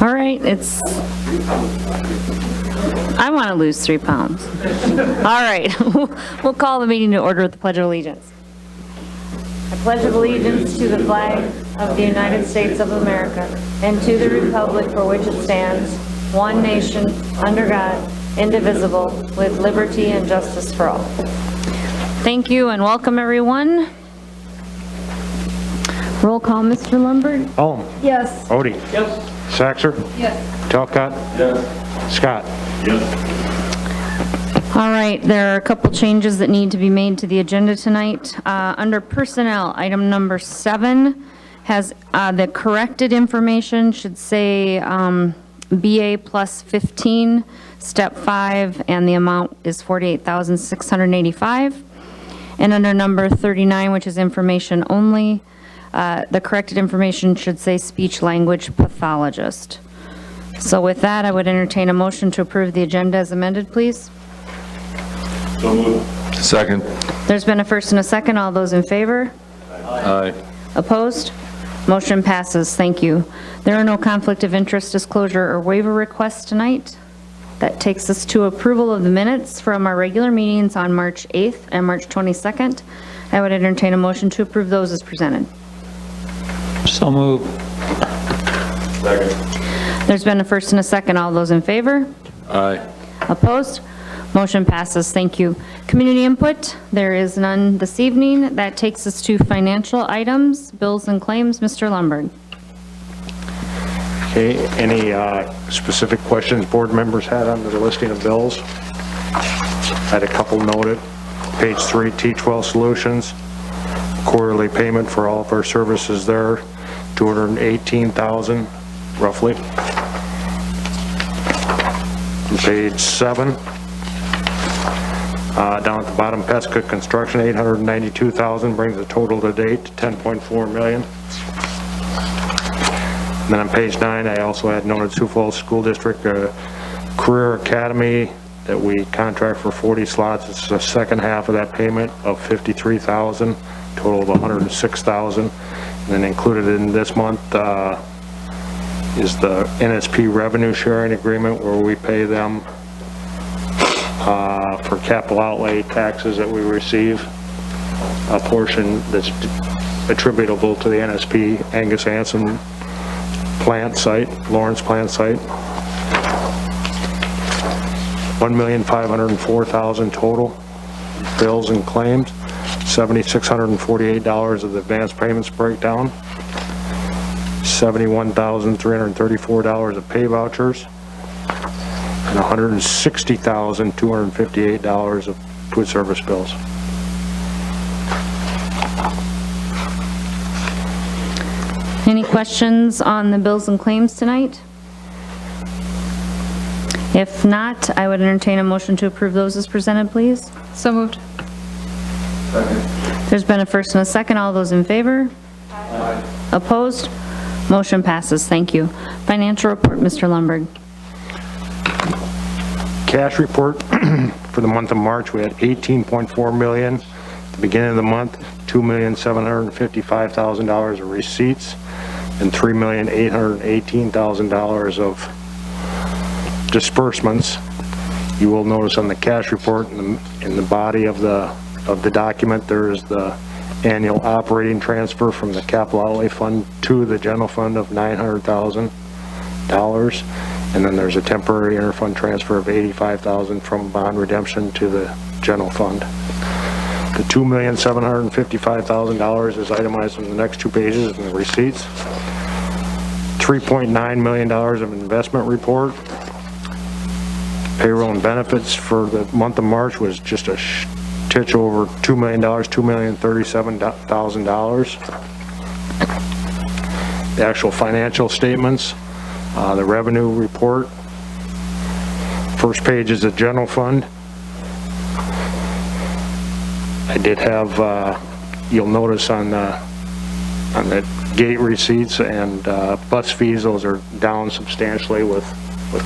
All right, I want to lose 3 pounds. All right, we'll call the meeting to order with the Pledge of Allegiance. I pledge allegiance to the flag of the United States of America and to the republic for which it stands, one nation, under God, indivisible, with liberty and justice for all. Thank you and welcome everyone. Roll call, Mr. Lundberg. Holm. Yes. Odie. Yes. Saxer. Yes. Talcott. Yes. Scott. Yes. All right, there are a couple changes that need to be made to the agenda tonight. Under personnel, item number 7 has the corrected information should say BA plus 15, step 5, and the amount is $48,685. And under number 39, which is information only, the corrected information should say speech language pathologist. So with that, I would entertain a motion to approve the agenda as amended, please. So moved. Second. There's been a first and a second. All those in favor? Aye. Opposed? Motion passes. Thank you. There are no conflict of interest disclosure or waiver requests tonight. That takes us to approval of the minutes from our regular meetings on March 8th and March 22nd. I would entertain a motion to approve those as presented. So moved. Second. There's been a first and a second. All those in favor? Aye. Opposed? Motion passes. Thank you. Community input, there is none this evening. That takes us to financial items, bills and claims. Mr. Lundberg. Okay, any specific questions board members had under the listing of bills? Had a couple noted. Page 3, T12 Solutions, quarterly payment for all of our services there, $218,000 roughly. On page 7, down at the bottom, Pesca Construction, $892,000 brings the total to date to $10.4 million. And then on page 9, I also had noted Sioux Falls School District Career Academy that we contract for 40 slots. It's the second half of that payment of $53,000, total of $106,000. And then included in this month is the NSP revenue sharing agreement where we pay them for capital outlay taxes that we receive, a portion that's attributable to the NSP Angus Anson plant site, Lawrence plant site. $1,504,000 total bills and claims, $7,648 of the advance payments breakdown, $71,334 of pay vouchers, and $160,258 of food service bills. Any questions on the bills and claims tonight? If not, I would entertain a motion to approve those as presented, please. So moved. Second. There's been a first and a second. All those in favor? Aye. Opposed? Motion passes. Thank you. Financial report, Mr. Lundberg. Cash report for the month of March, we had $18.4 million. At the beginning of the month, $2,755,000 of receipts and $3,818,000 of disbursements. You will notice on the cash report in the body of the document, there is the annual operating transfer from the capital outlay fund to the general fund of $900,000, and then there's a temporary interfund transfer of $85,000 from bond redemption to the general fund. The $2,755,000 is itemized on the next 2 pages in the receipts. $3.9 million of investment report. Payroll and benefits for the month of March was just a titch over $2 million, $2,037,000. The actual financial statements, the revenue report. First page is the general fund. I did have, you'll notice on the gate receipts and bus fees, those are down substantially with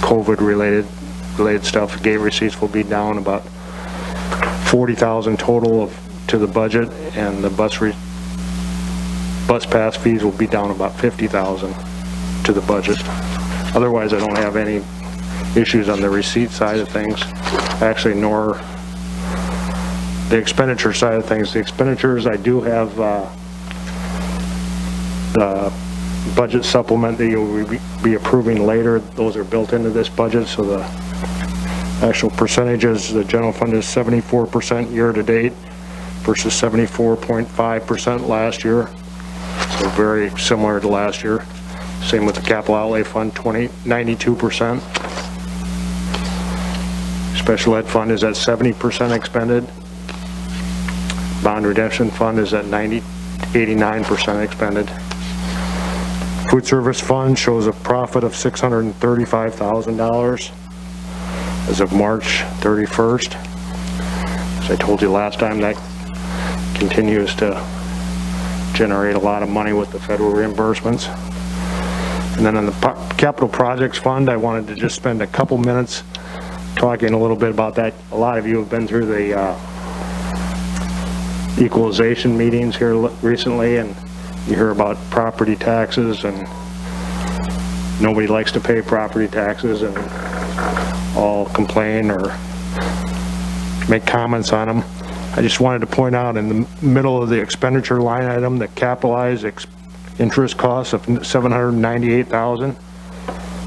COVID related stuff. Gate receipts will be down about $40,000 total to the budget, and the bus pass fees will be down about $50,000. to the budget. Otherwise, I don't have any issues on the receipt side of things, actually, nor the expenditure side of things. The expenditures, I do have the budget supplement that you'll be approving later. Those are built into this budget, so the actual percentages, the general fund is 74% year-to-date versus 74.5% last year, so very similar to last year. Same with the capital outlay fund, 92%. Special ed fund is at 70% expended. Bond redemption fund is at 89% expended. Food service fund shows a profit of $635,000 as of March 31st. As I told you last time, that continues to generate a lot of money with the federal reimbursements. And then on the capital projects fund, I wanted to just spend a couple minutes talking a little bit about that. A lot of you have been through the equalization meetings here recently, and you hear about property taxes, and nobody likes to pay property taxes, and all complain or make comments on them. I just wanted to point out in the middle of the expenditure line item, the capitalized interest costs of $798,000.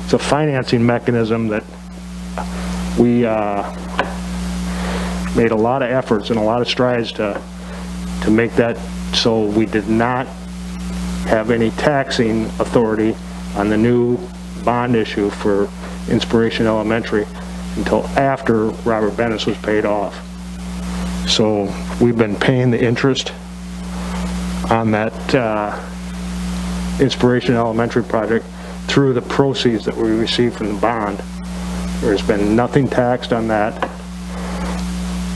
It's a financing mechanism that we made a lot of efforts and a lot of strides to make that so we did not have any taxing authority on the new bond issue for Inspiration Elementary until after Robert Bennis was paid off. So we've been paying the interest on that Inspiration Elementary project through the proceeds that we received from the bond. There's been nothing taxed on that.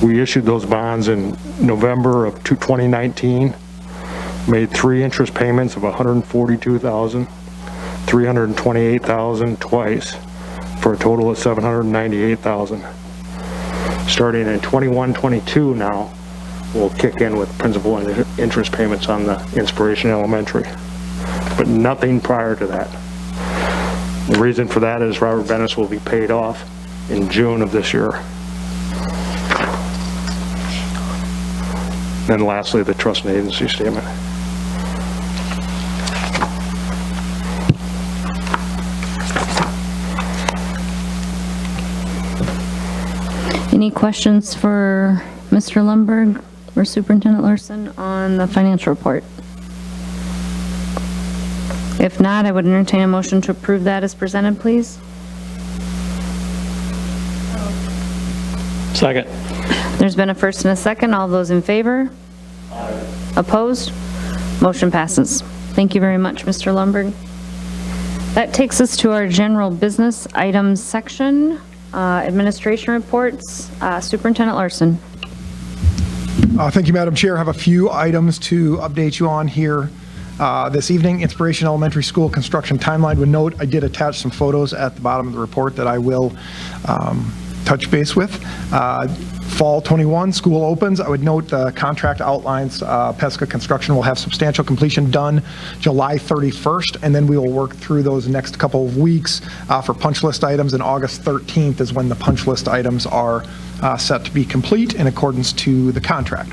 We issued those bonds in November of 2019, made 3 interest payments of $142,000, $328,000 twice, for a total of $798,000. Starting in 21-22 now, we'll kick in with principal and interest payments on the Inspiration Elementary, but nothing prior to that. The reason for that is Robert Bennis will be paid off in June of this year. And lastly, the trust and agency statement. Any questions for Mr. Lundberg or Superintendent Larson on the financial report? If not, I would entertain a motion to approve that as presented, please. Second. There's been a first and a second. All those in favor? Aye. Opposed? Motion passes. Thank you very much, Mr. Lundberg. That takes us to our general business items section. Administration reports. Superintendent Larson. Thank you, Madam Chair. I have a few items to update you on here this evening. Inspiration Elementary School construction timeline. Would note I did attach some photos at the bottom of the report that I will touch base with. Fall 21, school opens. I would note the contract outlines Pesca Construction will have substantial completion done July 31st, and then we will work through those next couple of weeks for punch list items, and August 13th is when the punch list items are set to be complete in accordance to the contract.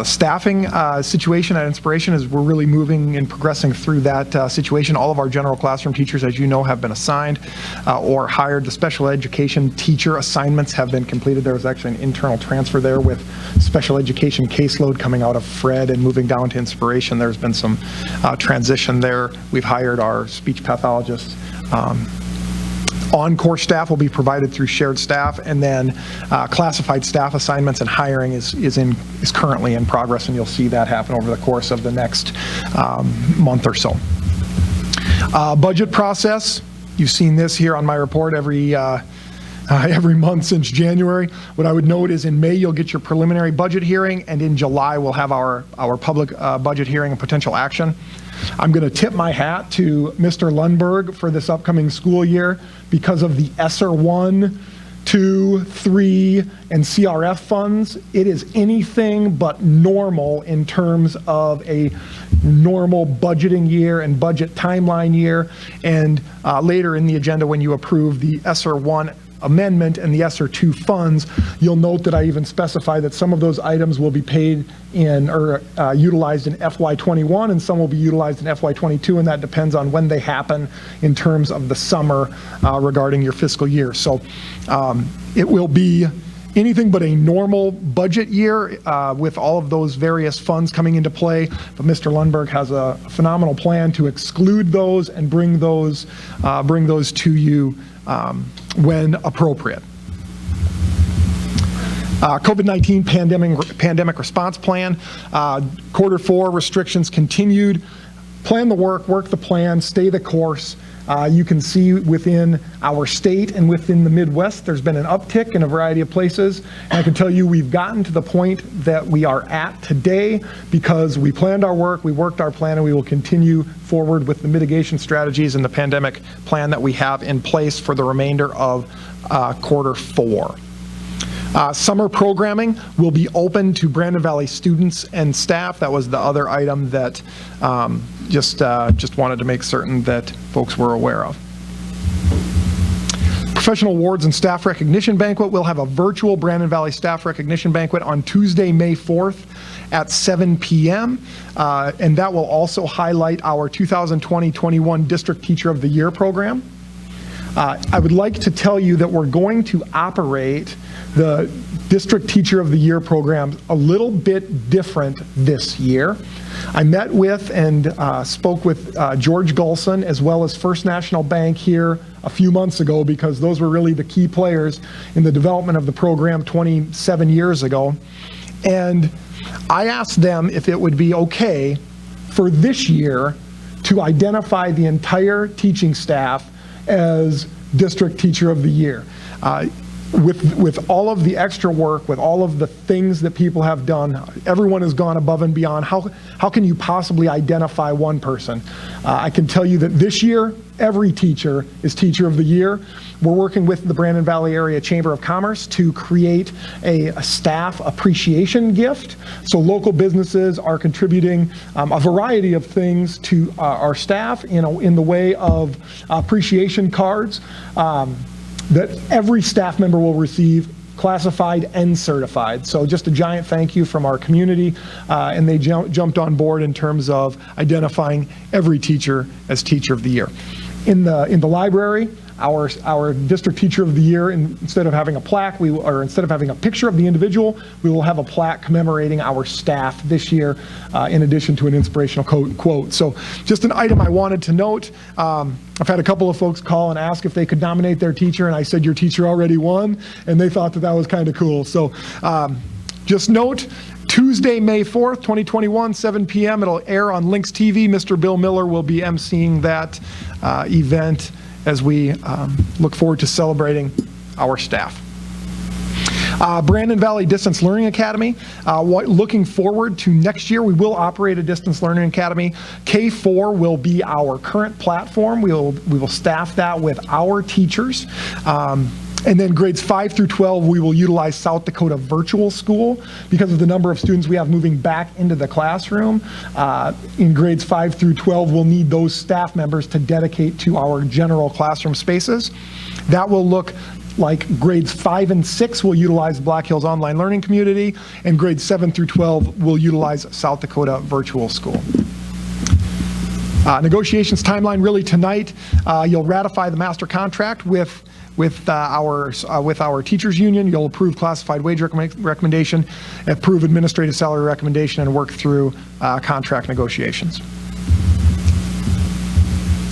Staffing situation at Inspiration is we're really moving and progressing through that situation. All of our general classroom teachers, as you know, have been assigned or hired. The special education teacher assignments have been completed. There was actually an internal transfer there with special education caseload coming out of Fred and moving down to Inspiration. There's been some transition there. We've hired our speech pathologist. On-course staff will be provided through shared staff, and then classified staff assignments and hiring is currently in progress, and you'll see that happen over the course of the next month or so. Budget process, you've seen this here on my report every month since January. What I would note is in May you'll get your preliminary budget hearing, and in July we'll have our public budget hearing and potential action. I'm going to tip my hat to Mr. Lundberg for this upcoming school year because of the ESSER 1 2, 3, and CRF funds, it is anything but normal in terms of a normal budgeting year and budget timeline year. And later in the agenda, when you approve the ESSER 1 amendment and the ESSER 2 funds, you'll note that I even specify that some of those items will be paid in or utilized in FY21 and some will be utilized in FY22, and that depends on when they happen in terms of the summer regarding your fiscal year. So it will be anything but a normal budget year with all of those various funds coming into play, but Mr. Lundberg has a phenomenal plan to exclude those and bring those to you when appropriate. COVID-19 pandemic response plan. Q4 restrictions continued. Plan the work the plan, stay the course. You can see within our state and within the Midwest, there's been an uptick in a variety of places. And I can tell you we've gotten to the point that we are at today because we planned our work, we worked our plan, and we will continue forward with the mitigation strategies and the pandemic plan that we have in place for the remainder of Q4. Summer programming will be open to Brandon Valley students and staff. That was the other item that just wanted to make certain that folks were aware of. Professional awards and staff recognition banquet. We'll have a virtual Brandon Valley staff recognition banquet on Tuesday, May 4th at 7 p.m. And that will also highlight our 2020-21 District Teacher of the Year program. I would like to tell you that we're going to operate the District Teacher of the Year program a little bit different this year. I met with and spoke with George Gulson as well as First National Bank here a few months ago because those were really the key players in the development of the program 27 years ago. And I asked them if it would be okay for this year to identify the entire teaching staff as District Teacher of the Year. With all of the extra work, with all of the things that people have done, everyone has gone above and beyond. How can you possibly identify one person? I can tell you that this year, every teacher is Teacher of the Year. We're working with the Brandon Valley Area Chamber of Commerce to create a staff appreciation gift. So local businesses are contributing a variety of things to our staff in the way of appreciation cards that every staff member will receive, classified and certified. So just a giant thank you from our community, and they jumped on board in terms of identifying every teacher as Teacher of the Year. In the library, our District Teacher of the Year, instead of having a plaque, instead of having a picture of the individual, we will have a plaque commemorating our staff this year, in addition to an inspirational quote. So just an item I wanted to note. I've had a couple of folks call and ask if they could nominate their teacher, and I said, your teacher already won, and they thought that was kind of cool. So just note, Tuesday, May 4th, 2021, 7 p.m. It'll air on Lynx TV. Mr. Bill Miller will be emceeing that event as we look forward to celebrating our staff. Brandon Valley Distance Learning Academy. Looking forward to next year, we will operate a Distance Learning Academy. K4 will be our current platform. We will staff that with our teachers. And then grades 5 through 12, we will utilize South Dakota Virtual School because of the number of students we have moving back into the classroom. In grades 5 through 12, we'll need those staff members to dedicate to our general classroom spaces. That will look like grades 5 and 6 will utilize Black Hills Online Learning Community, and grades 7 through 12 will utilize South Dakota Virtual School. Negotiations timeline really tonight. You'll ratify the master contract with our teachers union. You'll approve classified wage recommendation, approve administrative salary recommendation, and work through contract negotiations.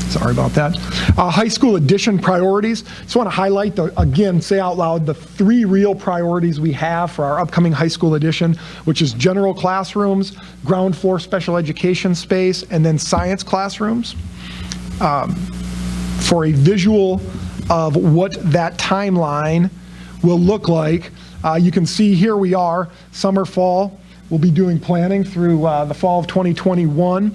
Sorry about that. High school addition priorities. Just want to highlight, again, say out loud, the 3 real priorities we have for our upcoming high school addition, which is general classrooms, ground floor special education space, and then science classrooms. For a visual of what that timeline will look like, you can see here we are, summer, fall. We'll be doing planning through the fall of 2021,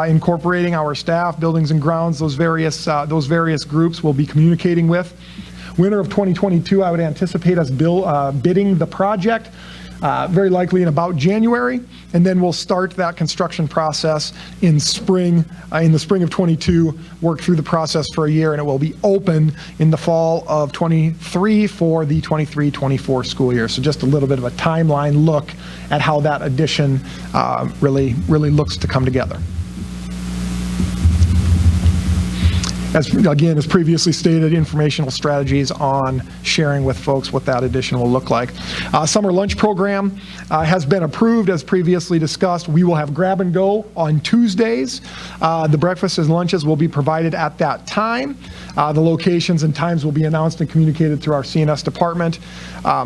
incorporating our staff, buildings and grounds, those various groups we'll be communicating with. winter of 2022, I would anticipate us bidding the project, very likely in about January, and then we'll start that construction process in the spring of 22, work through the process for a year, and it will be open in the fall of 23 for the 23-24 school year. So just a little bit of a timeline look at how that addition really looks to come together. As previously stated, informational strategies on sharing with folks what that addition will look like. Summer lunch program has been approved as previously discussed. We will have grab and go on Tuesdays. The breakfasts and lunches will be provided at that time. The locations and times will be announced and communicated through our CNS department.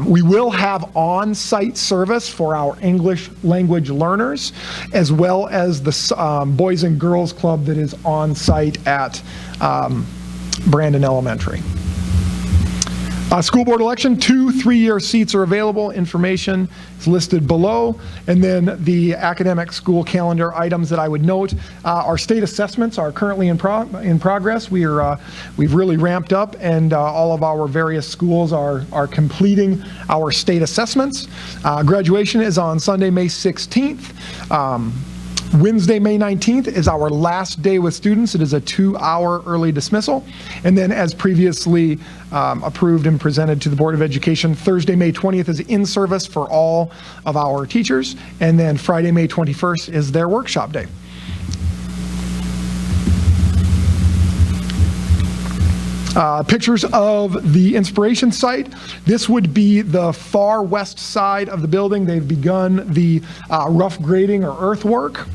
We will have on-site service for our English language learners, as well as the Boys and Girls Club that is on-site at Brandon Elementary. School board election, 2 3-year seats are available. Information is listed below. And then the academic school calendar items that I would note, our state assessments are currently in progress. We've really ramped up, and all of our various schools are completing our state assessments. Graduation is on Sunday, May 16th. Wednesday, May 19th is our last day with students. It is a 2-hour early dismissal. And then as previously approved and presented to the Board of Education, Thursday, May 20th is in-service for all of our teachers. And then Friday, May 21st is their workshop day. Pictures of the Inspiration site. This would be the far west side of the building. They've begun the rough grading or earthwork.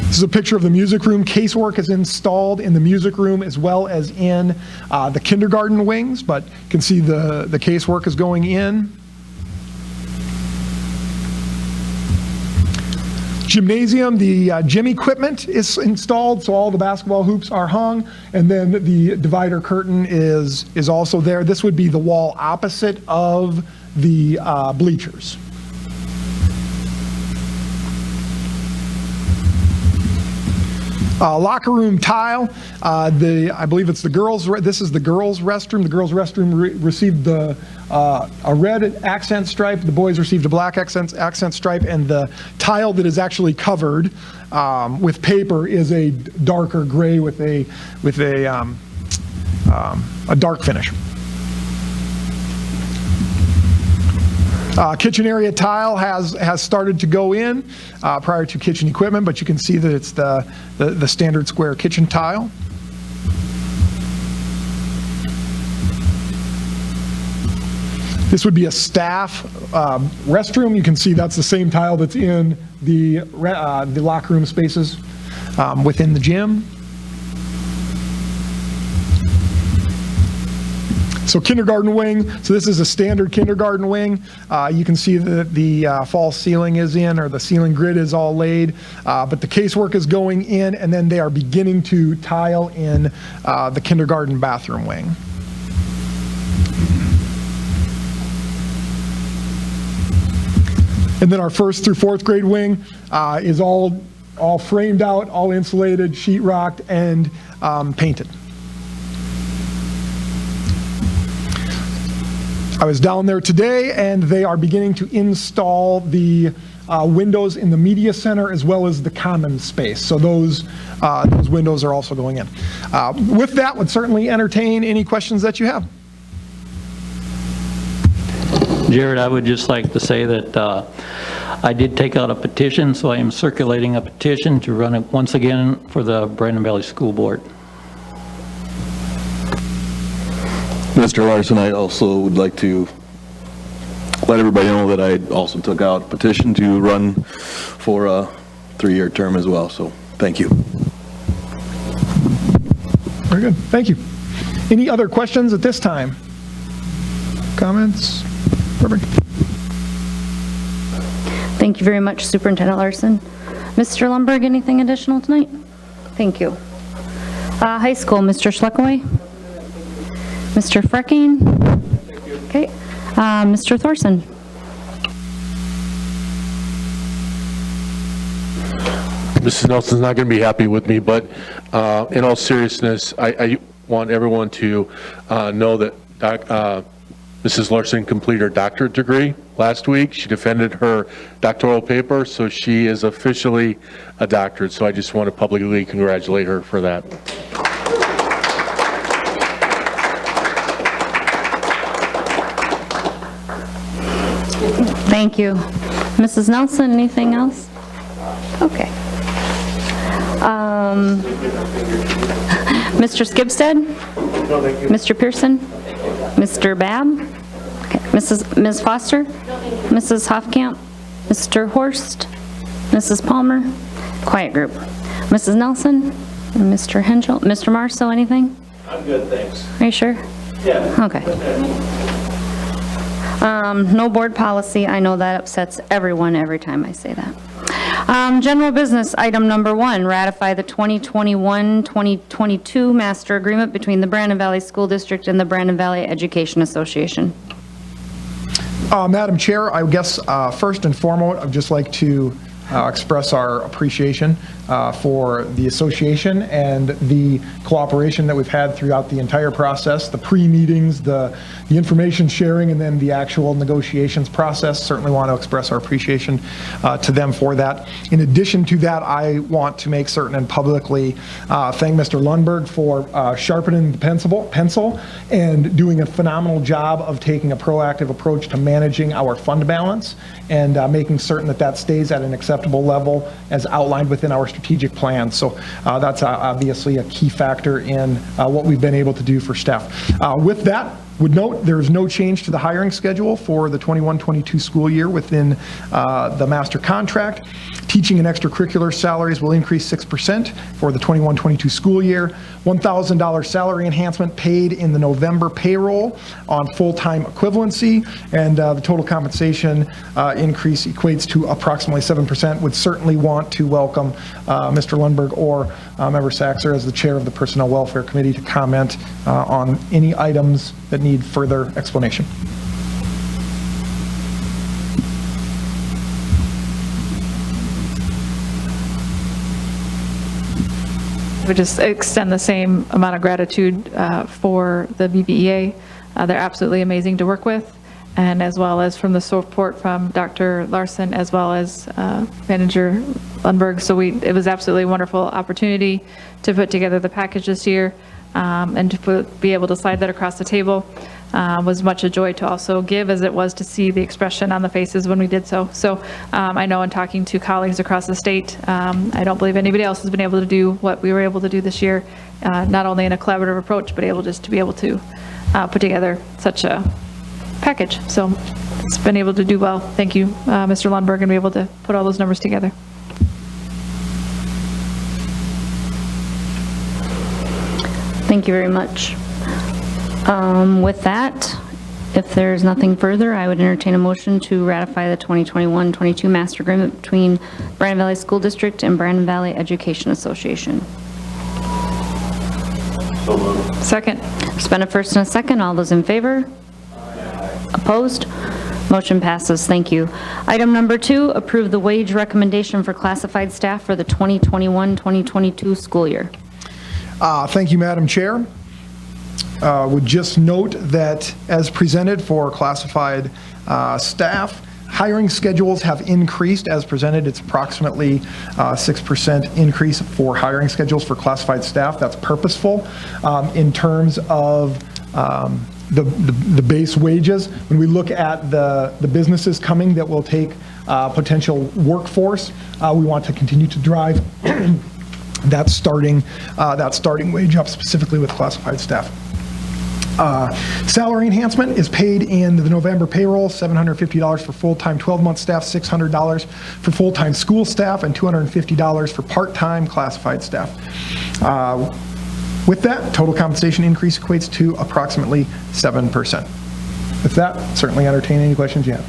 This is a picture of the music room. Casework is installed in the music room as well as in the kindergarten wings, but you can see the casework is going in. Gymnasium, the gym equipment is installed, so all the basketball hoops are hung, and then the divider curtain is also there. This would be the wall opposite of the bleachers. Locker room tile, I believe it's the girls, this is the girls' restroom. The girls' restroom received a red accent stripe. The boys received a black accent stripe, and the tile that is actually covered with paper is a darker gray with a dark finish. Kitchen area tile has started to go in prior to kitchen equipment, but you can see that it's the standard square kitchen tile. This would be a staff restroom. You can see that's the same tile that's in the locker room spaces within the gym. So kindergarten wing, so this is a standard kindergarten wing. You can see that the false ceiling is in, or the ceiling grid is all laid, but the casework is going in, and then they are beginning to tile in the kindergarten bathroom wing. And then our 1st through 4th grade wing is all framed out, all insulated, sheetrocked, and painted. I was down there today, and they are beginning to install the windows in the media center as well as the common space. So those windows are also going in. With that, would certainly entertain any questions that you have. Jared, I would just like to say that I did take out a petition, so I am circulating a petition to run it once again for the Brandon Valley School Board. Mr. Larson, I also would like to let everybody know that I also took out a petition to run for a 3-year term as well, so thank you. Very good, thank you. Any other questions at this time? Comments? Perfect. Thank you very much, Superintendent Larson. Mr. Lundberg, anything additional tonight? Thank you. High school, Mr. Schleckaway? Mr. Frecking? Okay. Mr. Thorson? Mrs. Nelson's not going to be happy with me, but in all seriousness, I want everyone to know that Mrs. Larson completed her doctorate degree last week. She defended her doctoral paper, so she is officially a doctorate. So I just want to publicly congratulate her for that. Thank you. Mrs. Nelson, anything else? Okay. Mr. Skibsted? Mr. Pearson? Mr. Babb? Okay. Ms. Foster? Mrs. Hofkamp? Mr. Horst? Mrs. Palmer? Quiet group. Mrs. Nelson? Mr. Henschel? Mr. Marceau, anything? I'm good, thanks. Are you sure? Yeah. Okay. No board policy. I know that upsets everyone every time I say that. General business, item number 1, ratify the 2021-2022 master agreement between the Brandon Valley School District and the Brandon Valley Education Association. Madam Chair, I guess first and foremost, I'd just like to express our appreciation for the association and the cooperation that we've had throughout the entire process, the pre-meetings, the information sharing, and then the actual negotiations process. Certainly want to express our appreciation to them for that. In addition to that, I want to make certain and publicly thank Mr. Lundberg for sharpening the pencil and doing a phenomenal job of taking a proactive approach to managing our fund balance and making certain that that stays at an acceptable level as outlined within our strategic plan. So that's obviously a key factor in what we've been able to do for staff. With that, would note there is no change to the hiring schedule for the 21-22 school year within the master contract. Teaching and extracurricular salaries will increase 6% for the 21-22 school year. $1,000 salary enhancement paid in the November payroll on full-time equivalency, and the total compensation increase equates to approximately 7%. Would certainly want to welcome Mr. Lundberg or Member Saxer as the chair of the Personnel Welfare Committee to comment on any items that need further explanation. I would just extend the same amount of gratitude for the BBEA. They're absolutely amazing to work with, and as well as from the support from Dr. Larson as well as Manager Lundberg. So it was absolutely a wonderful opportunity to put together the package this year and to be able to slide that across the table. Was much a joy to also give as it was to see the expression on the faces when we did so. So I know in talking to colleagues across the state, I don't believe anybody else has been able to do what we were able to do this year, not only in a collaborative approach, but to be able to put together such a package. So it's been able to do well. Thank you, Mr. Lundberg, and be able to put all those numbers together. Thank you very much. With that, if there's nothing further, I would entertain a motion to ratify the 2021-22 master agreement between Brandon Valley School District and Brandon Valley Education Association. So moved. Second. There's been a first and a second. All those in favor? Opposed? Motion passes. Thank you. Item number 2, approve the wage recommendation for classified staff for the 2021-2022 school year. Thank you, Madam Chair. Would just note that as presented for classified staff, hiring schedules have increased as presented. It's approximately 6% increase for hiring schedules for classified staff. That's purposeful in terms of the base wages. When we look at the businesses coming that will take potential workforce, we want to continue to drive that starting wage up, specifically with classified staff. Salary enhancement is paid in the November payroll, $750 for full-time 12-month staff, $600 for full-time school staff, and $250 for part-time classified staff. With that, total compensation increase equates to approximately 7%. With that, certainly entertain any questions you have.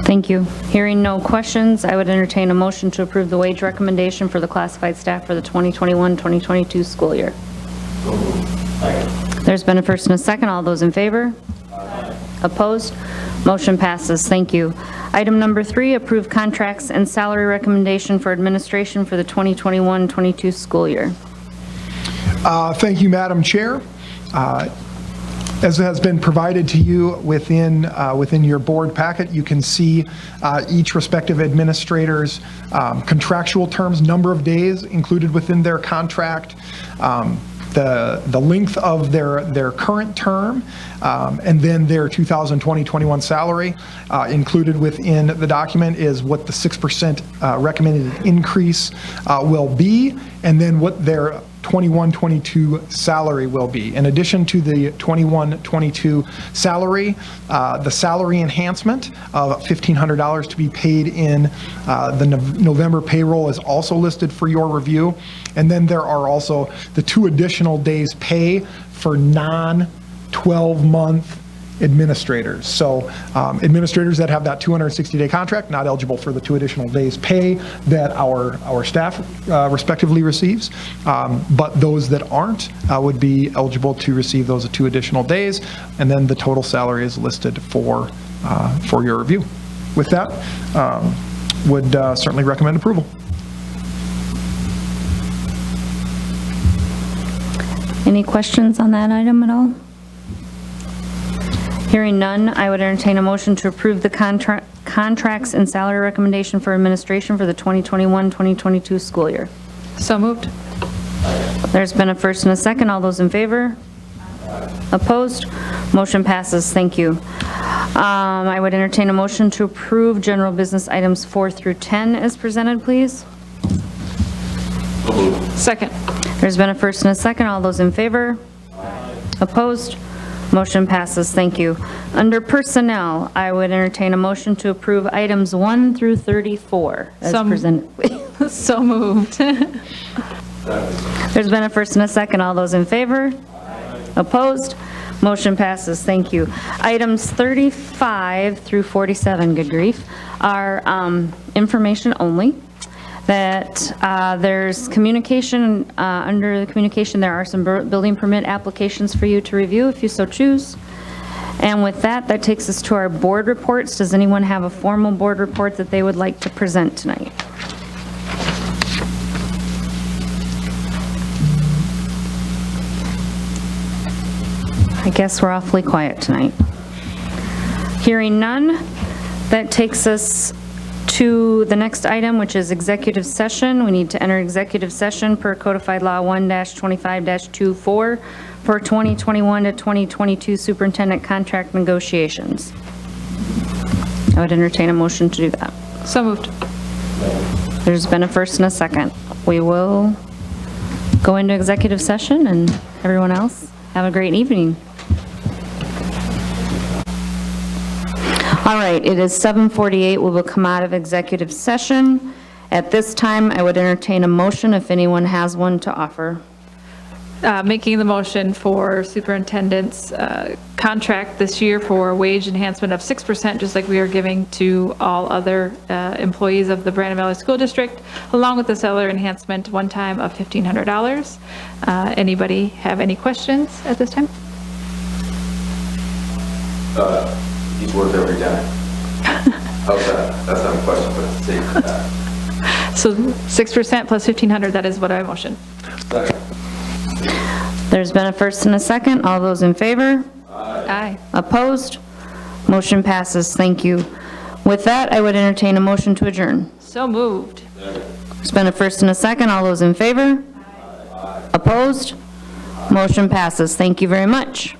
Thank you. Hearing no questions, I would entertain a motion to approve the wage recommendation for the classified staff for the 2021-2022 school year. There's been a first and a second. All those in favor? Opposed? Motion passes. Thank you. Item number 3, approve contracts and salary recommendation for administration for the 2021-22 school year. Thank you, Madam Chair. As has been provided to you within your board packet, you can see each respective administrator's contractual terms, number of days included within their contract, the length of their current term, and then their 2020-21 salary. Included within the document is what the 6% recommended increase will be, and then what their 21-22 salary will be. In addition to the 21-22 salary, the salary enhancement of $1,500 to be paid in the November payroll is also listed for your review. And then there are also the 2 additional days pay for non-12-month administrators. So administrators that have that 260-day contract, not eligible for the 2 additional days pay that our staff respectively receives, but those that aren't would be eligible to receive those 2 additional days, and then the total salary is listed for your review. With that, would certainly recommend approval. Any questions on that item at all? Hearing none, I would entertain a motion to approve the contracts and salary recommendation for administration for the 2021-2022 school year. So moved. There's been a first and a second. All those in favor? Opposed? Motion passes. Thank you. I would entertain a motion to approve general business items 4 through 10 as presented, please. Second. There's been a first and a second. All those in favor? Opposed? Motion passes. Thank you. Under personnel, I would entertain a motion to approve items 1 through 34 as presented. So moved. There's been a first and a second. All those in favor? Opposed? Motion passes. Thank you. Items 35 through 47, good grief, are information only. That there's communication, under the communication, there are some building permit applications for you to review if you so choose. And with that, that takes us to our board reports. Does anyone have a formal board report that they would like to present tonight? I guess we're awfully quiet tonight. Hearing none, that takes us to the next item, which is executive session. We need to enter executive session per codified law 1-25-24 for 2021 to 2022 superintendent contract negotiations. I would entertain a motion to do that. So moved. There's been a first and a second. We will go into executive session, and everyone else, have a great evening. All right, it is 7:48. We will come out of executive session. At this time, I would entertain a motion if anyone has one to offer. Making the motion for superintendent's contract this year for wage enhancement of 6%, just like we are giving to all other employees of the Brandon Valley School District, along with the salary enhancement one time of $1,500. Anybody have any questions at this time? He's worth every dime. How's that? That's not a question, but it's safe for that. So 6% plus 1,500, that is what I motion. There's been a first and a second. All those in favor? Aye. Opposed? Motion passes. Thank you. With that, I would entertain a motion to adjourn. So moved. There's been a first and a second. All those in favor? Opposed? Motion passes. Thank you very much.